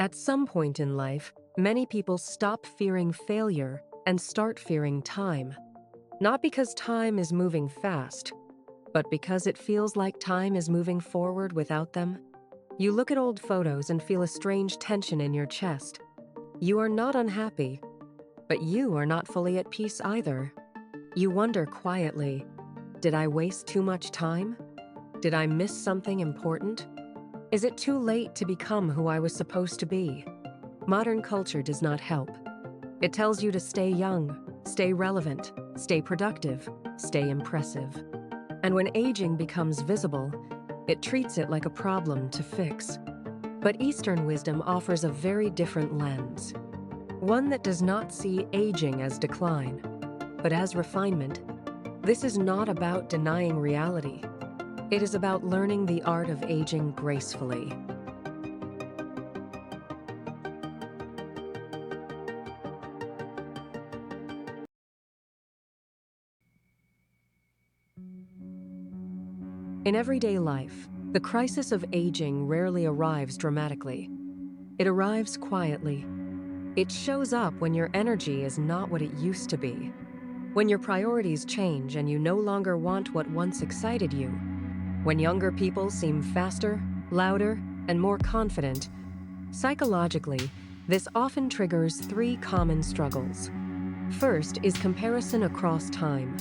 At some point in life, many people stop fearing failure and start fearing time. Not because time is moving fast, but because it feels like time is moving forward without them. You look at old photos and feel a strange tension in your chest. You are not unhappy, but you are not fully at peace either. You wonder quietly, did I waste too much time? Did I miss something important? Is it too late to become who I was supposed to be? Modern culture does not help. It tells you to stay young, stay relevant, stay productive, stay impressive. And when aging becomes visible, it treats it like a problem to fix. But Eastern wisdom offers a very different lens. One that does not see aging as decline, but as refinement. This is not about denying reality. It is about learning the art of aging gracefully. In everyday life, the crisis of aging rarely arrives dramatically. It arrives quietly. It shows up when your energy is not what it used to be, when your priorities change and you no longer want what once excited you, when younger people seem faster, louder, and more confident. Psychologically, this often triggers three common struggles. First is comparison across time.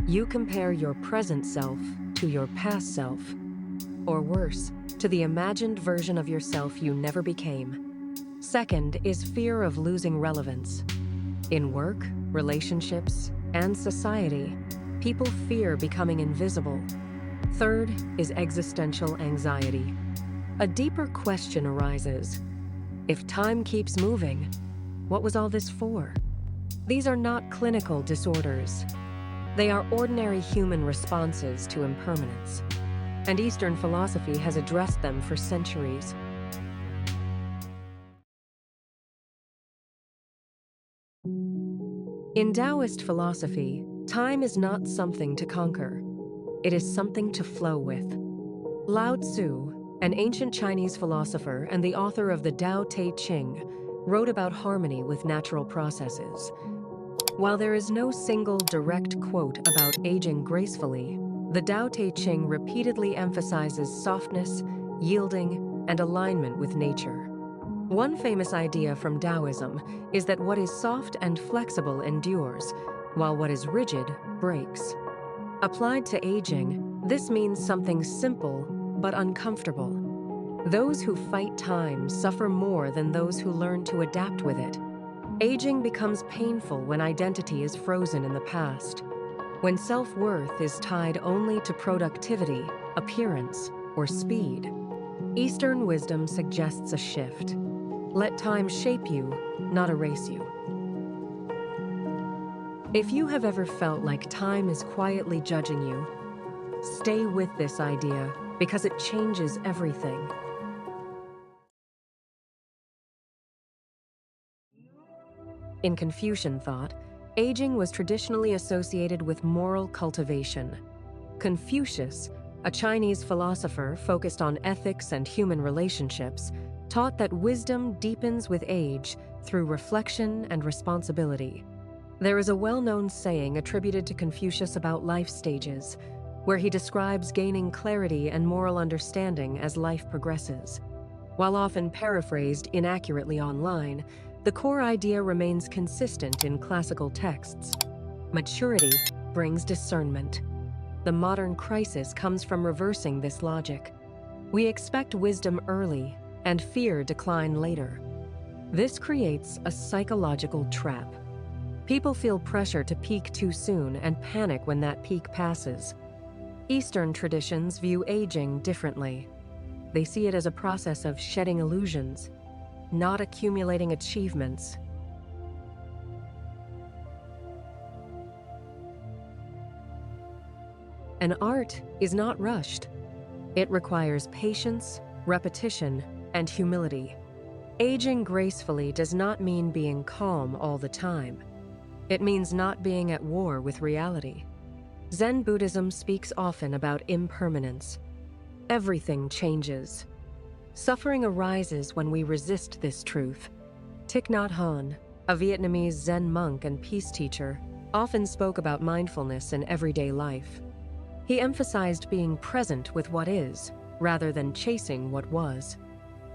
You compare your present self to your past self, or worse, to the imagined version of yourself you never became. Second is fear of losing relevance. In work, relationships, and society, people fear becoming invisible. Third is existential anxiety. A deeper question arises. If time keeps moving, what was all this for? These are not clinical disorders. They are ordinary human responses to impermanence, and Eastern philosophy has addressed them for centuries. In Taoist philosophy, time is not something to conquer. It is something to flow with. Lao Tzu, an ancient Chinese philosopher and the author of the Tao Te Ching, wrote about harmony with natural processes. While there is no single direct quote about aging gracefully, the Tao Te Ching repeatedly emphasizes softness, yielding, and alignment with nature. One famous idea from Taoism is that what is soft and flexible endures, while what is rigid breaks. Applied to aging, this means something simple but uncomfortable. Those who fight time suffer more than those who learn to adapt with it. Aging becomes painful when identity is frozen in the past, when self-worth is tied only to productivity, appearance, or speed. Eastern wisdom suggests a shift. Let time shape you, not erase you. If you have ever felt like time is quietly judging you, stay with this idea because it changes everything. In Confucian thought, aging was traditionally associated with moral cultivation. Confucius, a Chinese philosopher focused on ethics and human relationships, taught that wisdom deepens with age through reflection and responsibility. There is a well-known saying attributed to Confucius about life stages, where he describes gaining clarity and moral understanding as life progresses. While often paraphrased inaccurately online, the core idea remains consistent in classical texts. Maturity brings discernment. The modern crisis comes from reversing this logic. We expect wisdom early and fear decline later. This creates a psychological trap. People feel pressure to peak too soon and panic when that peak passes. Eastern traditions view aging differently. They see it as a process of shedding illusions, not accumulating achievements. An art is not rushed. It requires patience, repetition, and humility. Aging gracefully does not mean being calm all the time. It means not being at war with reality. Zen Buddhism speaks often about impermanence. Everything changes. Suffering arises when we resist this truth. Thich Nhat Hanh, a Vietnamese Zen monk and peace teacher, often spoke about mindfulness in everyday life. He emphasized being present with what is, rather than chasing what was.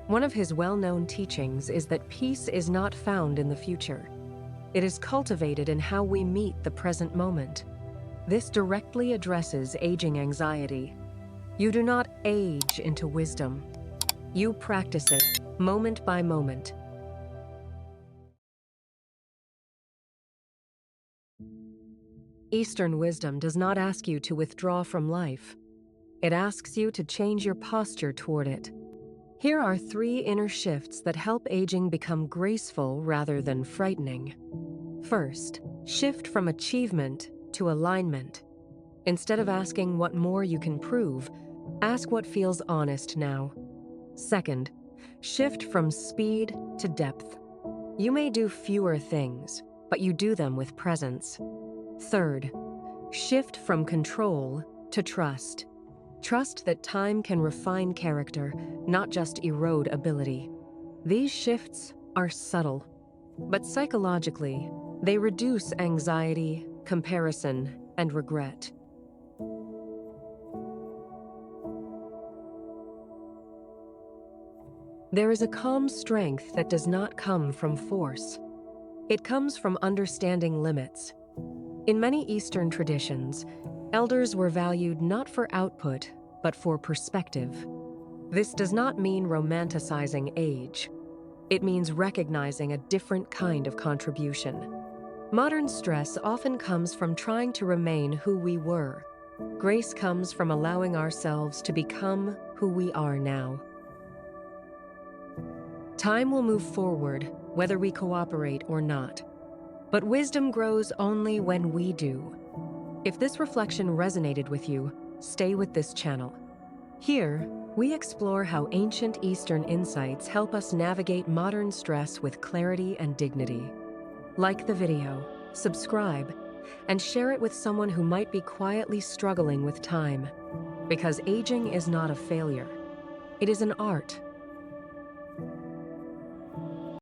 One of his well-known teachings is that peace is not found in the future. It is cultivated in how we meet the present moment. This directly addresses aging anxiety. You do not age into wisdom. You practice it, moment by moment. Eastern wisdom does not ask you to withdraw from life. It asks you to change your posture toward it. Here are 3 inner shifts that help aging become graceful rather than frightening. First, shift from achievement to alignment. Instead of asking what more you can prove, ask what feels honest now. Second, shift from speed to depth. You may do fewer things, but you do them with presence. Third, shift from control to trust. Trust that time can refine character, not just erode ability. These shifts are subtle, but psychologically, they reduce anxiety, comparison, and regret. There is a calm strength that does not come from force. It comes from understanding limits. In many Eastern traditions, elders were valued not for output, but for perspective. This does not mean romanticizing age. It means recognizing a different kind of contribution. Modern stress often comes from trying to remain who we were. Grace comes from allowing ourselves to become who we are now. Time will move forward, whether we cooperate or not. But wisdom grows only when we do. If this reflection resonated with you, stay with this channel. Here, we explore how ancient Eastern insights help us navigate modern stress with clarity and dignity. Like the video, subscribe, and share it with someone who might be quietly struggling with time. Because aging is not a failure. It is an art,